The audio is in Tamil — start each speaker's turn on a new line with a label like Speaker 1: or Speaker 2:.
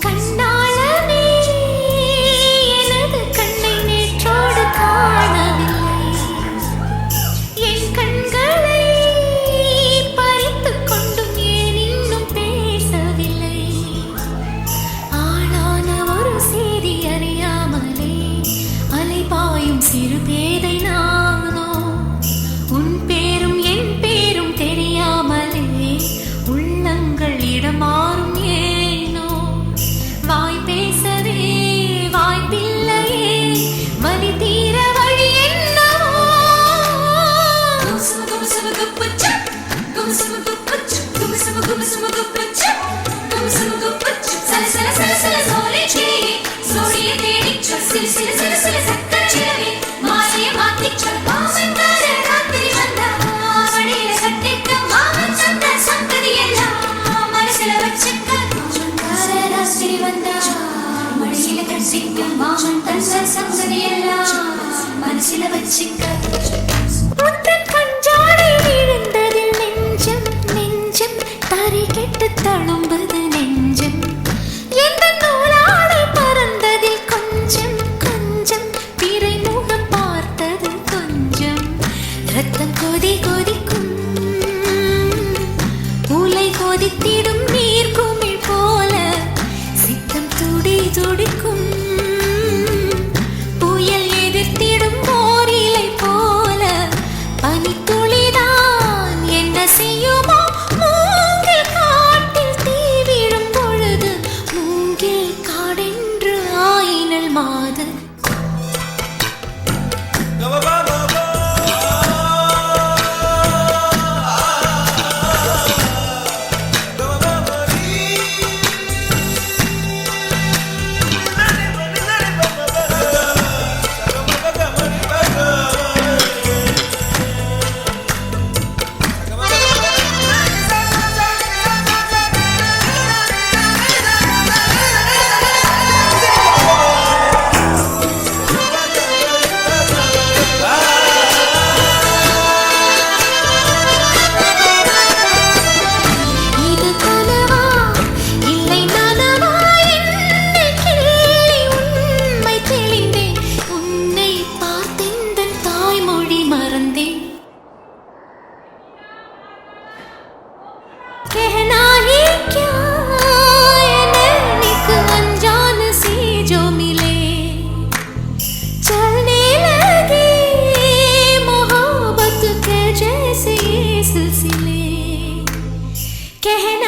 Speaker 1: கண்ணாளனே எனது கண்ணை நேற்றோடு காணவில்லை, என் கண்களை பறித்துக் கொண்டும் ஏன் இன்னும் பேசவில்லை. ஆளான ஒரு செய்தி அறியாமலே அலைபாயும் சிறு பேதை நானோ, உன் பேரும் என் பேரும் தெரியாமலே உள்ளங்கள் இடமாறும் ஏனோ. வாய் பேசவே வாய்ப்பில்லையே, வலி தீர வழி என்னவோ. மனசில வச்சிக்க முத்தன் கஞ்சாடை விழுந்ததில் நெஞ்சம் நெஞ்சம் தறி கெட்டு தழும்புது நெஞ்சம். எந்த நூலாடை பறந்ததில் கொஞ்சம் கொஞ்சம் பிறை முகம் பார்த்தது கொஞ்சம். ரத்தம் கொதி கொதிக்கும் உலை கொதித்திடும் நீர் குமிழ் போல சித்தம் துடி துடிக்கும். புயல் எதிர்த்திடும் போரிலை போல பனித்துளிதான் என்ன செய்யுமோ. மூங்கில் காட்டில் தீ விழும் பொழுது மூங்கில் காடென்று ஆயினல் மாது. कहना ही क्या नैनिक अनजान से जो मिले, चलने लगे मोहब्बत के जैसे ये सिलसिले. कहना